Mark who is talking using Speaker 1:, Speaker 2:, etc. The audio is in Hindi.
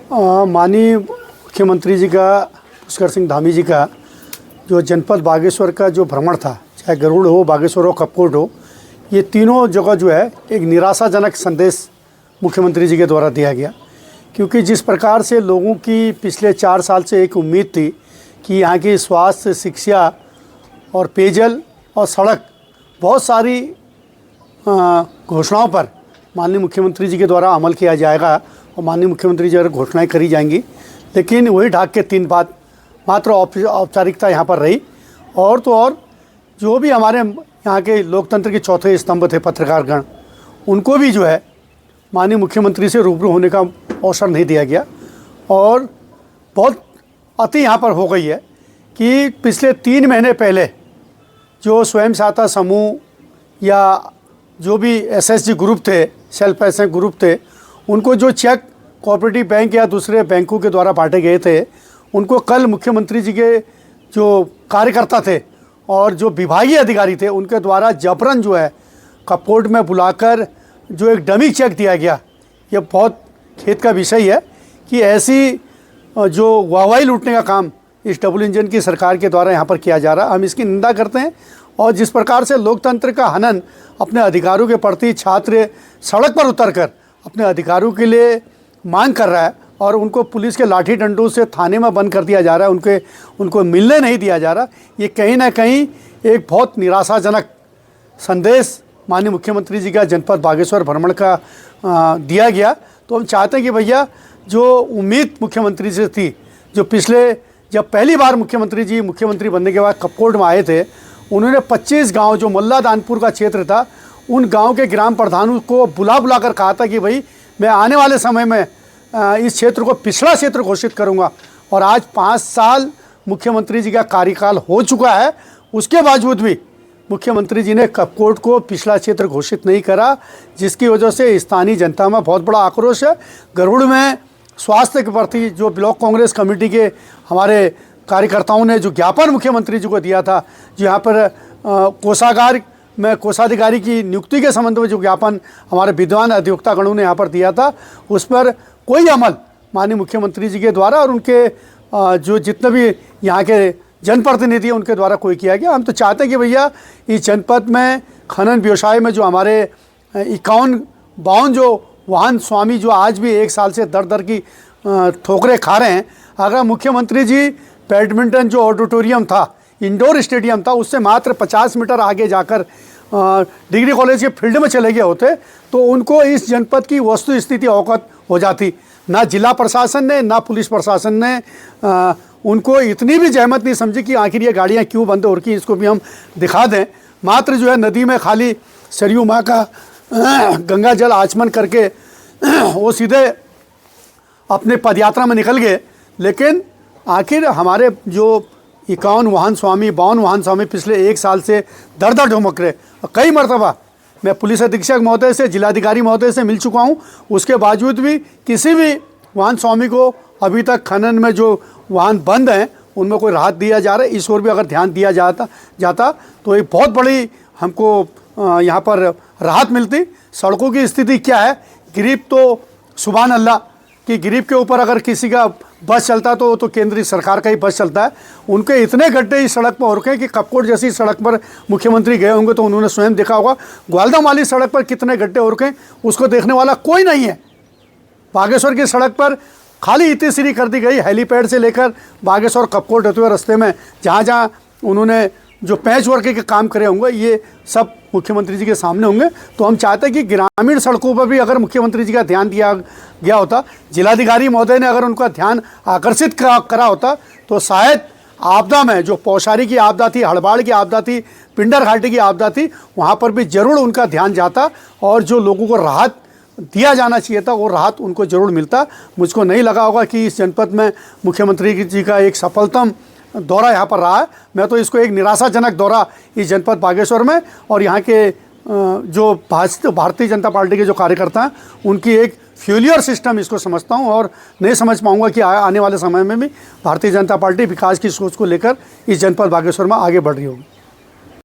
Speaker 1: माननीय मुख्यमंत्री जी का, पुष्कर सिंह धामी जी का जो जनपद बागेश्वर का जो भ्रमण था, चाहे गरुड़ हो, बागेश्वर हो, कपकोट हो, ये तीनों जगह जो है एक निराशाजनक संदेश मुख्यमंत्री जी के द्वारा दिया गया। क्योंकि जिस प्रकार से लोगों की पिछले 4 साल से एक उम्मीद थी कि यहाँ की स्वास्थ्य, शिक्षा और पेयजल और सड़क, बहुत सारी घोषणाओं पर माननीय मुख्यमंत्री जी के द्वारा अमल किया जाएगा और माननीय मुख्यमंत्री जी द्वारा घोषणाएं करी जाएंगी, लेकिन वही ढाक के 3 बात मात्र औपचारिकता यहाँ पर रही। और तो और जो भी हमारे यहाँ के लोकतंत्र के चौथे स्तंभ थे पत्रकारगण, उनको भी जो है माननीय मुख्यमंत्री से रूबरू होने का अवसर नहीं दिया गया। और बहुत अति यहाँ पर हो गई है कि पिछले 3 महीने पहले जो स्वयं सहायता समूह या जो भी एसएचजी ग्रुप थे, सेल्फ हेल्प ग्रुप थे, उनको जो चेक कोऑपरेटिव बैंक या दूसरे बैंकों के द्वारा बांटे गए थे, उनको कल मुख्यमंत्री जी के जो कार्यकर्ता थे और जो विभागीय अधिकारी थे, उनके द्वारा जबरन जो है कपकोट में बुलाकर जो एक डमी चेक दिया गया। ये बहुत खेद का विषय है कि ऐसी जो वाहवाही लूटने का काम इस डबल इंजन की सरकार के द्वारा यहाँ पर किया जा रहा है, हम इसकी निंदा करते हैं। और जिस प्रकार से लोकतंत्र का हनन अपने अधिकारों के प्रति छात्र सड़क पर उतरकर अपने अधिकारों के लिए मांग कर रहा है और उनको पुलिस के लाठी डंडों से थाने में बंद कर दिया जा रहा है, उनको मिलने नहीं दिया जा रहा, ये कहीं ना कहीं एक बहुत निराशाजनक संदेश माननीय मुख्यमंत्री जी का जनपद बागेश्वर भ्रमण का दिया गया। तो हम चाहते हैं कि भैया जो उम्मीद मुख्यमंत्री से थी, जो पिछले जब पहली बार मुख्यमंत्री जी मुख्यमंत्री बनने के बाद कपकोट में आए थे, उन्होंने 25 गांव जो मल्ला दानपुर का क्षेत्र था, उन गांव के ग्राम प्रधानों को बुला कर कहा था कि भाई मैं आने वाले समय में इस क्षेत्र को पिछड़ा क्षेत्र घोषित करूंगा। और आज 5 साल मुख्यमंत्री जी का कार्यकाल हो चुका है, उसके बावजूद भी मुख्यमंत्री जी ने कपकोट को पिछड़ा क्षेत्र घोषित नहीं करा, जिसकी वजह से स्थानीय जनता में बहुत बड़ा आक्रोश है। गरुड़ में स्वास्थ्य के प्रति जो ब्लॉक कांग्रेस कमेटी के हमारे कार्यकर्ताओं ने जो ज्ञापन मुख्यमंत्री जी को दिया था, जो यहाँ पर कोषागार में कोषाधिकारी की नियुक्ति के संबंध में जो ज्ञापन हमारे विद्वान अधिवक्तागणों ने यहाँ पर दिया था, उस पर कोई अमल माननीय मुख्यमंत्री जी के द्वारा और उनके जो जितने भी यहाँ के जनप्रतिनिधि उनके द्वारा कोई किया गया। हम तो चाहते हैं कि भैया इस जनपद में खनन व्यवसाय में जो हमारे 51-52 जो वाहन स्वामी जो आज भी 1 साल से दर की ठोकरें खा रहे हैं, अगर मुख्यमंत्री जी बैडमिंटन जो ऑडिटोरियम था, इंडोर स्टेडियम था, उससे मात्र 50 मीटर आगे जाकर डिग्री कॉलेज के फील्ड में चले गए होते तो उनको इस जनपद की वस्तु स्थिति अवगत हो जाती। ना जिला प्रशासन ने, ना पुलिस प्रशासन ने उनको इतनी भी जहमत नहीं समझी कि आखिर ये गाड़ियाँ क्यों बंद हो रही, इसको भी हम दिखा दें। मात्र जो है नदी में खाली सरयू माँ का गंगा जल आचमन करके वो सीधे अपने पदयात्रा में निकल गए। लेकिन आखिर हमारे जो 51 वाहन स्वामी, 52 वाहन स्वामी पिछले 1 साल से दर ढुमक रहे। कई मरतबा मैं पुलिस अधीक्षक महोदय से, जिलाधिकारी महोदय से मिल चुका हूँ, उसके बावजूद भी किसी भी वाहन स्वामी को अभी तक खनन में जो वाहन बंद हैं उनमें कोई राहत दिया जा रहा है। इस ओर भी अगर ध्यान दिया जाता तो एक बहुत बड़ी हमको यहाँ पर राहत मिलती। सड़कों की स्थिति क्या है, गिरिप तो सुभान अल्लाह कि गिरिप के ऊपर अगर किसी का बस चलता तो केंद्रीय सरकार का ही बस चलता है। उनके इतने गड्ढे इस सड़क पर हो रखे हैं कि कपकोट जैसी सड़क पर मुख्यमंत्री गए होंगे तो उन्होंने स्वयं देखा होगा। ग्वालदम वाली सड़क पर कितने गड्ढे हो रखे हैं, उसको देखने वाला कोई नहीं है। बागेश्वर की सड़क पर खाली इतनी कर दी गई, हेलीपैड से लेकर बागेश्वर कपकोट होते हुए रास्ते में जहाँ उन्होंने जो पैच वर्क के काम करे होंगे, ये सब मुख्यमंत्री जी के सामने होंगे। तो हम चाहते हैं कि ग्रामीण सड़कों पर भी अगर मुख्यमंत्री जी का ध्यान दिया गया होता, जिलाधिकारी महोदय ने अगर उनका ध्यान आकर्षित करा होता, तो शायद आपदा में जो पौशारी की आपदा थी, हड़बाड़ की आपदा थी, पिंडर घाटी की आपदा थी, वहाँ पर भी जरूर उनका ध्यान जाता और जो लोगों को राहत दिया जाना चाहिए था वो राहत उनको जरूर मिलता। मुझको नहीं लगा होगा कि इस जनपद में मुख्यमंत्री जी का एक सफलतम दौरा यहाँ पर रहा है। मैं तो इसको एक निराशाजनक दौरा इस जनपद बागेश्वर में और यहाँ के जो भारतीय जनता पार्टी के जो कार्यकर्ता हैं उनकी एक फेलियर सिस्टम इसको समझता हूँ और नहीं समझ पाऊँगा कि आने वाले समय में भी भारतीय जनता पार्टी विकास की सोच को लेकर इस जनपद बागेश्वर में आगे बढ़ रही होगी।